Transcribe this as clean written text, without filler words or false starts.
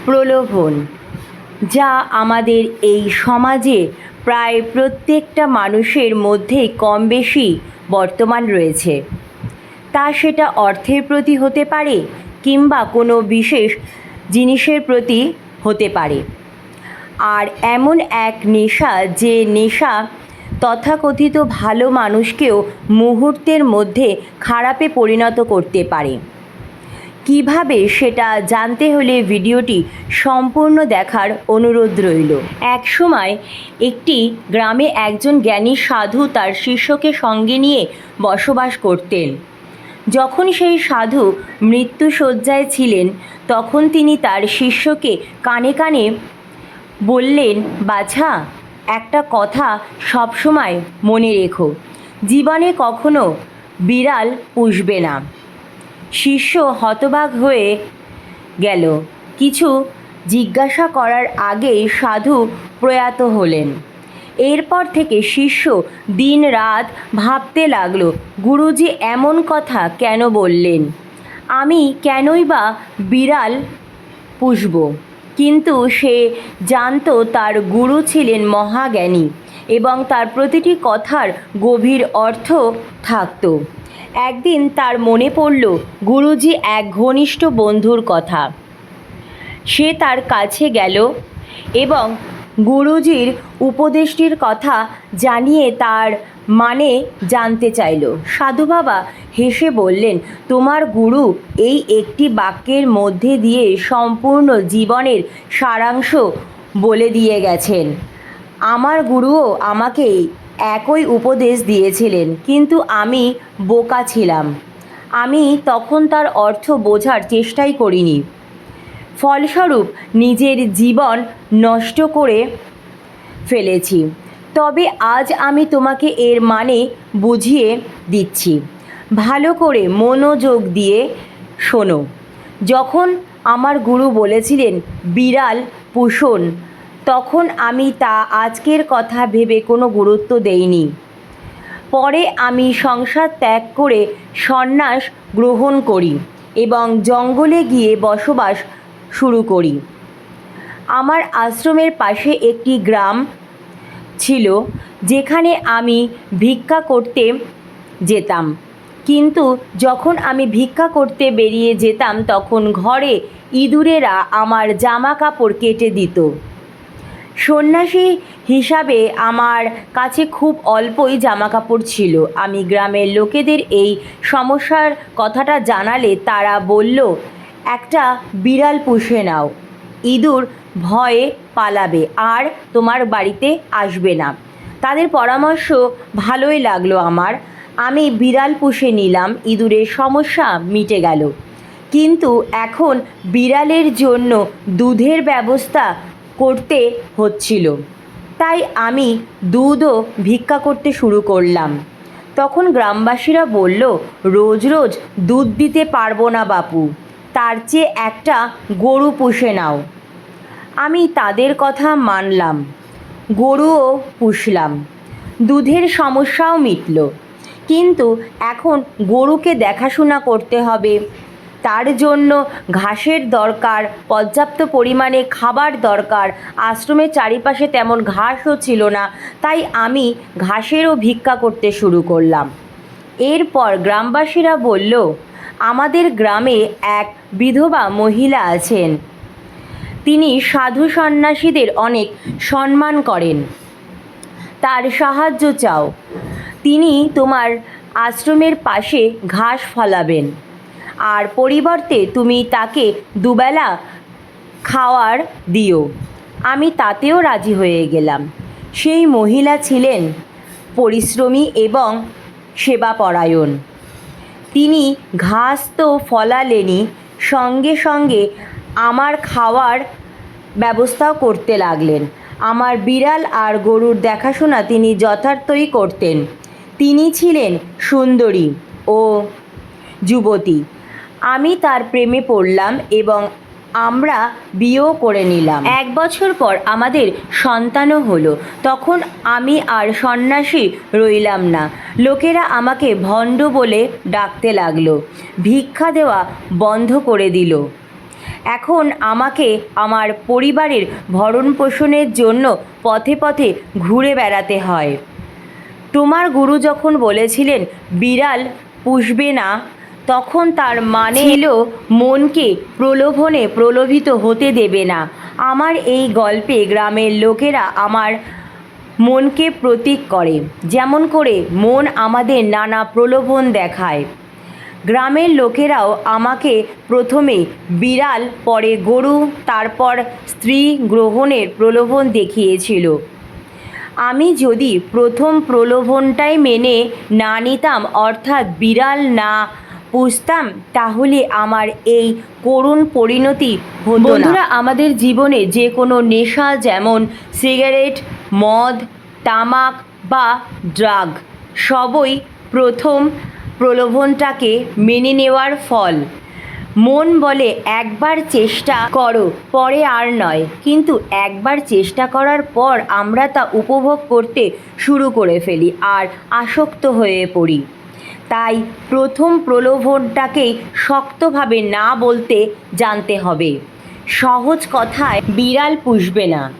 প্রলোভন, যা আমাদের এই সমাজে প্রায় প্রত্যেকটা মানুষের মধ্যেই কম বেশি বর্তমান রয়েছে। তা সেটা অর্থের প্রতি হতে পারে কিংবা কোনো বিশেষ জিনিসের প্রতি হতে পারে। আর এমন এক নেশা, যে নেশা তথাকথিত ভালো মানুষকেও মুহূর্তের মধ্যে খারাপে পরিণত করতে পারে। কিভাবে সেটা জানতে হলে ভিডিওটি সম্পূর্ণ দেখার অনুরোধ রইল। এক সময় একটি গ্রামে একজন জ্ঞানী সাধু তার শিষ্যকে সঙ্গে নিয়ে বসবাস করতেন। যখন সেই সাধু মৃত্যুশয্যায় ছিলেন, তখন তিনি তার শিষ্যকে কানে কানে বললেন, বাছা, একটা কথা সবসময় মনে রেখো, জীবনে কখনো বিড়াল পুষবে না। শিষ্য হতবাক হয়ে গেল। কিছু জিজ্ঞাসা করার আগেই সাধু প্রয়াত হলেন। এরপর থেকে শিষ্য দিন রাত ভাবতে লাগলো, গুরুজি এমন কথা কেন বললেন? আমি কেনই বা বিড়াল পুষব? কিন্তু সে জানতো তার গুরু ছিলেন মহাজ্ঞানী এবং তার প্রতিটি কথার গভীর অর্থ থাকত। একদিন তার মনে পড়ল গুরুজি এক ঘনিষ্ঠ বন্ধুর কথা। সে তার কাছে গেল এবং গুরুজির উপদেশটির কথা জানিয়ে তার মানে জানতে চাইল। সাধু বাবা হেসে বললেন, তোমার গুরু এই একটি বাক্যের মধ্যে দিয়ে সম্পূর্ণ জীবনের সারাংশ বলে দিয়ে গেছেন। আমার গুরুও আমাকে একই উপদেশ দিয়েছিলেন, কিন্তু আমি বোকা ছিলাম। আমি তখন তার অর্থ বোঝার চেষ্টাই করিনি। ফলস্বরূপ নিজের জীবন নষ্ট করে ফেলেছি। তবে আজ আমি তোমাকে এর মানে বুঝিয়ে দিচ্ছি। ভালো করে মনোযোগ দিয়ে শোনো। যখন আমার গুরু বলেছিলেন বিড়াল পুষুন, তখন আমি তা আজকের কথা ভেবে কোনো গুরুত্ব দেইনি। পরে আমি সংসার ত্যাগ করে সন্ন্যাস গ্রহণ করি এবং জঙ্গলে গিয়ে বসবাস শুরু করি। আমার আশ্রমের পাশে একটি গ্রাম ছিল, যেখানে আমি ভিক্ষা করতে যেতাম। কিন্তু যখন আমি ভিক্ষা করতে বেরিয়ে যেতাম, তখন ঘরে ইঁদুরেরা আমার জামা কাপড় কেটে দিত। সন্ন্যাসী হিসাবে আমার কাছে খুব অল্পই জামাকাপড় ছিল। আমি গ্রামের লোকেদের এই সমস্যার কথাটা জানালে তারা বলল, একটা বিড়াল পুষে নাও, ইঁদুর ভয়ে পালাবে আর তোমার বাড়িতে আসবে না। তাদের পরামর্শ ভালোই লাগলো আমার। আমি বিড়াল পুষে নিলাম, ইঁদুরের সমস্যা মিটে গেল। কিন্তু এখন বিড়ালের জন্য দুধের ব্যবস্থা করতে হচ্ছিল, তাই আমি দুধও ভিক্ষা করতে শুরু করলাম। তখন গ্রামবাসীরা বলল, রোজ রোজ দুধ দিতে পারবো না বাপু, তার চেয়ে একটা গরু পুষে নাও। আমি তাদের কথা মানলাম, গরুও পুষলাম, দুধের সমস্যাও মিটল। কিন্তু এখন গরুকে দেখাশোনা করতে হবে, তার জন্য ঘাসের দরকার, পর্যাপ্ত পরিমাণে খাবার দরকার। আশ্রমের চারিপাশে তেমন ঘাসও ছিল না, তাই আমি ঘাসেরও ভিক্ষা করতে শুরু করলাম। এরপর গ্রামবাসীরা বলল, আমাদের গ্রামে এক বিধবা মহিলা আছেন, তিনি সাধু সন্ন্যাসীদের অনেক সম্মান করেন, তার সাহায্য চাও। তিনি তোমার আশ্রমের পাশে ঘাস ফলাবেন, আর পরিবর্তে তুমি তাকে দুবেলা খাওয়ার দিও। আমি তাতেও রাজি হয়ে গেলাম। সেই মহিলা ছিলেন পরিশ্রমী এবং সেবাপরায়ণ। তিনি ঘাস তো ফলালেনই, সঙ্গে সঙ্গে আমার খাওয়ার ব্যবস্থাও করতে লাগলেন। আমার বিড়াল আর গরুর দেখাশোনা তিনি যথার্থই করতেন। তিনি ছিলেন সুন্দরী ও যুবতী। আমি তার প্রেমে পড়লাম এবং আমরা বিয়েও করে নিলাম। 1 বছর পর আমাদের সন্তানও হলো। তখন আমি আর সন্ন্যাসী রইলাম না। লোকেরা আমাকে ভণ্ড বলে ডাকতে লাগলো, ভিক্ষা দেওয়া বন্ধ করে দিল। এখন আমাকে আমার পরিবারের ভরণ পোষণের জন্য পথে পথে ঘুরে বেড়াতে হয়। তোমার গুরু যখন বলেছিলেন বিড়াল পুষবে না, তখন তার মানে ছিল মনকে প্রলোভনে প্রলোভিত হতে দেবে না। আমার এই গল্পে গ্রামের লোকেরা আমার মনকে প্রতীক করে, যেমন করে মন আমাদের নানা প্রলোভন দেখায়। গ্রামের লোকেরাও আমাকে প্রথমে বিড়াল, পরে গরু, তারপর স্ত্রী গ্রহণের প্রলোভন দেখিয়েছিল। আমি যদি প্রথম প্রলোভনটাই মেনে না নিতাম, অর্থাৎ বিড়াল না পুষতাম, তাহলে আমার এই করুণ পরিণতি হতো না। বন্ধুরা, আমাদের জীবনে যে কোনো নেশা, যেমন সিগারেট, মদ, তামাক বা ড্রাগ, সবই প্রথম প্রলোভনটাকে মেনে নেওয়ার ফল। মন বলে একবার চেষ্টা করো, পরে আর নয়, কিন্তু একবার চেষ্টা করার পর আমরা তা উপভোগ করতে শুরু করে ফেলি আর আসক্ত হয়ে পড়ি। তাই প্রথম প্রলোভনটাকেই শক্তভাবে না বলতে জানতে হবে। সহজ কথায় বিড়াল পুষবে না।